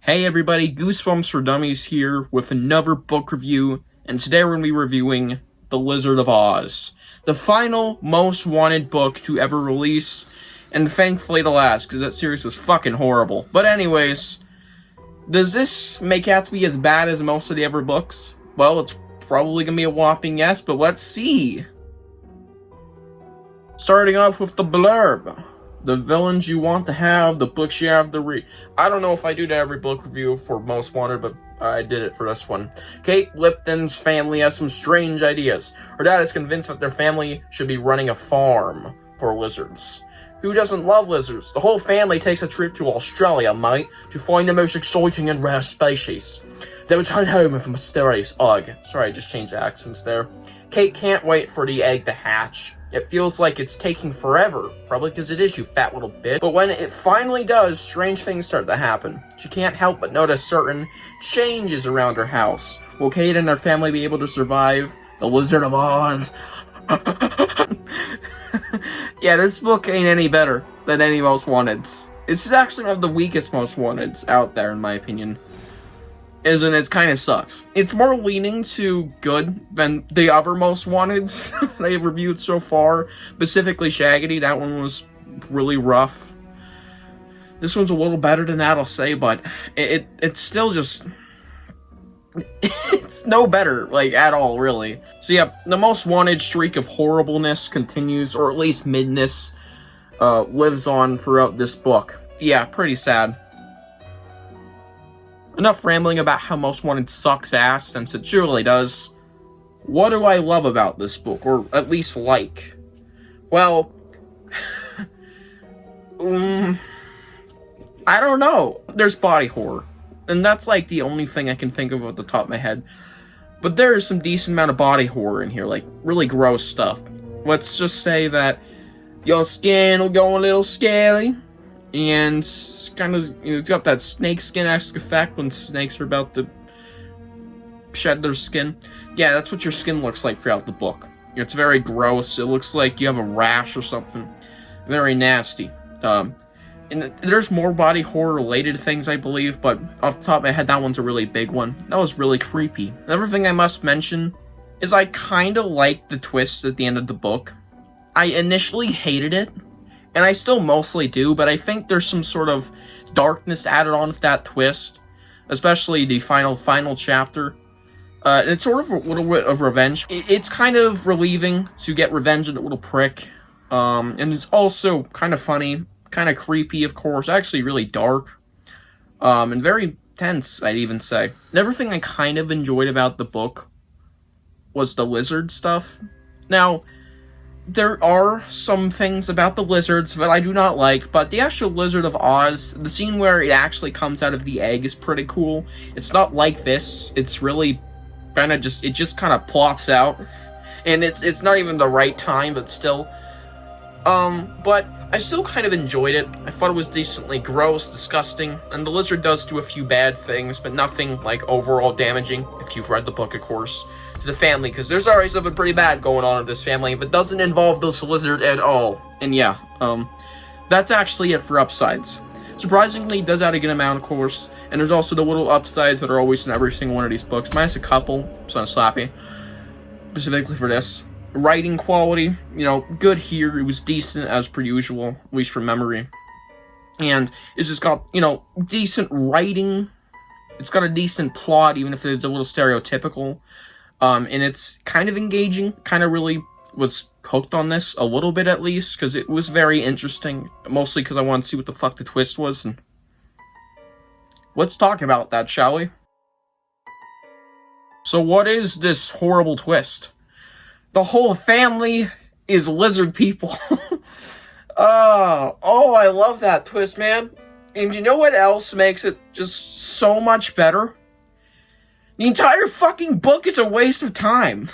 Hey everybody, Goosebumps for Dummies here with another book review, and today we're going to be reviewing The Wizard of Oz, the final most wanted book to ever release, and thankfully the last, because that series was fucking horrible. But anyways, does this make out to be as bad as most of the other books? Well, it's probably going to be a whopping yes, but let's see. Starting off with the blurb. The villains you want to have, the books you have to read. I don't know if I do that every book review for Most Wanted, but I did it for this one. Kate Lipton's family has some strange ideas. Her dad is convinced that their family should be running a farm for lizards. Who doesn't love lizards? The whole family takes a trip to Australia, mate, to find the most exciting and rare species. They return home with a mysterious egg. Sorry, I just changed the accents there. Kate can't wait for the egg to hatch. It feels like it's taking forever, probably because it is, you fat little bitch. But when it finally does, strange things start to happen. She can't help but notice certain changes around her house. Will Kate and her family be able to survive the Wizard of Oz? Yeah, this book ain't any better than any Most Wanteds. It's actually one of the weakest Most Wanteds out there, in my opinion. And it kind of sucks. It's more leaning to good than the other Most Wanteds they've reviewed so far. Specifically Shaggy, that one was really rough. This one's a little better than that, I'll say, but it's still just... it's no better, like, at all, really. So yeah, the Most Wanted streak of horribleness continues, or at least midness, lives on throughout this book. Yeah, pretty sad. Enough rambling about how Most Wanted sucks ass, since it surely does. What do I love about this book, or at least like? Well, I don't know. There's body horror, and that's like the only thing I can think of at the top of my head. But there is some decent amount of body horror in here, like really gross stuff. Let's just say that your skin will go a little scaly. And kind of, it's got that snake skin-esque effect when snakes are about to shed their skin. Yeah, that's what your skin looks like throughout the book. It's very gross. It looks like you have a rash or something. Very nasty. And there's more body horror-related things, I believe, but off the top of my head, that one's a really big one. That was really creepy. Another thing I must mention is I kind of like the twist at the end of the book. I initially hated it. And I still mostly do, but I think there's some sort of darkness added on with that twist. Especially the final chapter. And it's sort of a little bit of revenge. It's kind of relieving to get revenge on the little prick. And it's also kind of funny. Kind of creepy, of course. Actually really dark. And very tense, I'd even say. And everything I kind of enjoyed about the book was the lizard stuff. Now, there are some things about the lizards that I do not like, but the actual Wizard of Oz, the scene where it actually comes out of the egg is pretty cool. It's not like this. It's really kind of just, it just kind of plops out. And it's not even the right time, but still. But I still kind of enjoyed it. I thought it was decently gross, disgusting, and the lizard does do a few bad things, but nothing, like, overall damaging, if you've read the book, of course. To the family, because there's already something pretty bad going on in this family, but doesn't involve this lizard at all. And yeah, that's actually it for upsides. Surprisingly, it does add a good amount, of course, and there's also the little upsides that are always in every single one of these books, minus a couple, so I'm slappy, specifically for this. Writing quality, you know, good here. It was decent as per usual, at least from memory. And it's just got, you know, decent writing. It's got a decent plot, even if it's a little stereotypical. And it's kind of engaging, kind of really was hooked on this, a little bit at least, because it was very interesting, mostly because I wanted to see what the fuck the twist was, and let's talk about that, shall we? So what is this horrible twist? The whole family is lizard people. Oh, I love that twist, man. And you know what else makes it just so much better? The entire fucking book is a waste of time.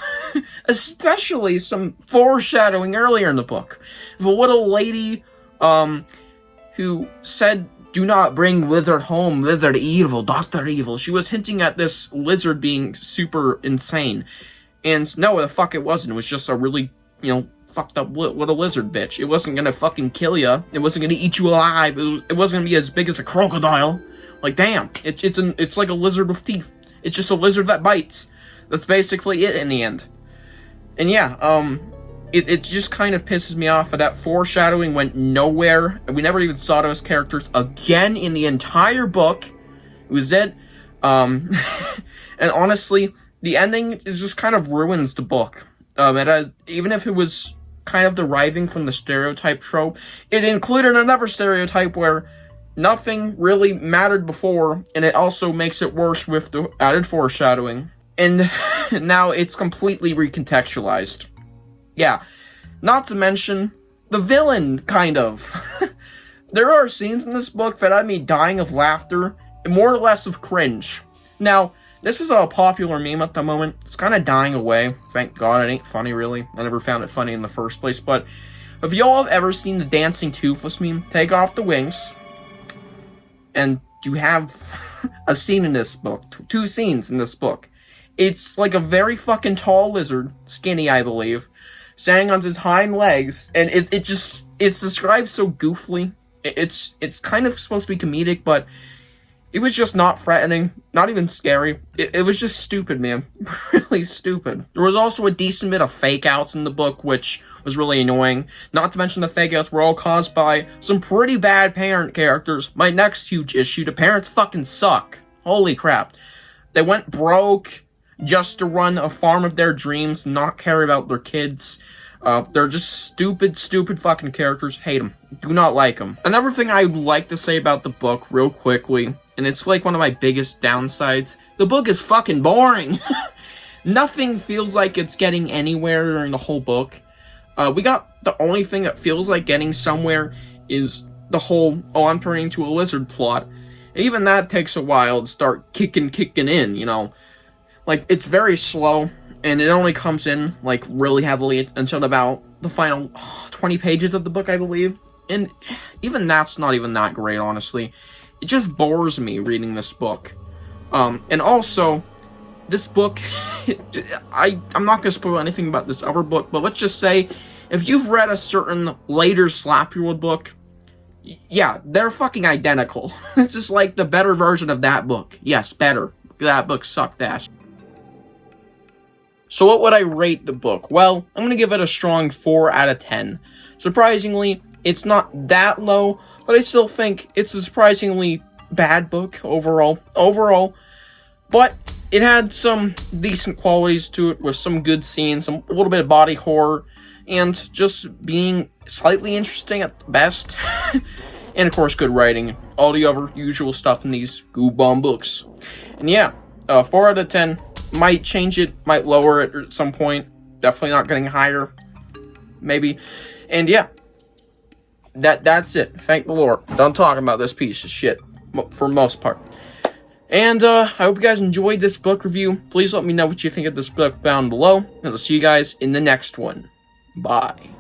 Especially some foreshadowing earlier in the book. The little lady, who said, "Do not bring lizard home, lizard evil, Dr. Evil." She was hinting at this lizard being super insane. And no, the fuck it wasn't. It was just a really, you know, fucked up little lizard bitch. It wasn't gonna fucking kill ya. It wasn't gonna eat you alive. It wasn't gonna be as big as a crocodile. Like, damn, it's like a lizard with teeth. It's just a lizard that bites. That's basically it in the end. And yeah, it just kind of pisses me off that foreshadowing went nowhere, and we never even saw those characters again in the entire book. It was it. And honestly, the ending just kind of ruins the book. Even if it was kind of deriving from the stereotype trope, it included another stereotype where nothing really mattered before, and it also makes it worse with the added foreshadowing. And now it's completely recontextualized. Yeah, not to mention the villain, kind of. There are scenes in this book that had me dying of laughter, and more or less of cringe. Now, this is a popular meme at the moment. It's kind of dying away. Thank God it ain't funny, really. I never found it funny in the first place. But if y'all have ever seen the Dancing Toothless meme, take off the wings, and you have a scene in this book. Two scenes in this book. It's like a very fucking tall lizard, skinny, I believe, standing on his hind legs, and it's described so goofily. It's kind of supposed to be comedic, but it was just not threatening, not even scary. It was just stupid, man. Really stupid. There was also a decent bit of fake outs in the book, which was really annoying. Not to mention the fake outs were all caused by some pretty bad parent characters. My next huge issue, the parents fucking suck. Holy crap. They went broke just to run a farm of their dreams, not care about their kids. They're just stupid fucking characters. Hate them. Do not like them. Another thing I would like to say about the book real quickly, and it's like one of my biggest downsides, the book is fucking boring. Nothing feels like it's getting anywhere during the whole book. The only thing that feels like getting somewhere is the whole, oh, I'm turning into a lizard plot. And even that takes a while to start kicking in, you know. Like, it's very slow, and it only comes in, like, really heavily until about the final 20 pages of the book, I believe. And even that's not even that great, honestly. It just bores me reading this book. And also, this book, I'm not going to spoil anything about this other book, but let's just say, if you've read a certain later Slap-Your-Wood book, yeah, they're fucking identical. It's just like the better version of that book. Yes, better. That book sucked ass. So what would I rate the book? Well, I'm going to give it a strong 4 out of 10. Surprisingly, it's not that low, but I still think it's a surprisingly bad book overall. But it had some decent qualities to it with some good scenes, a little bit of body horror, and just being slightly interesting at best. And of course, good writing. All the other usual stuff in these Goosebumps books. And yeah, 4 out of 10. Might change it, might lower it at some point. Definitely not getting higher. Maybe. And yeah. That's it. Thank the Lord. Done talking about this piece of shit. For most part. And I hope you guys enjoyed this book review. Please let me know what you think of this book down below. And I'll see you guys in the next one. Bye.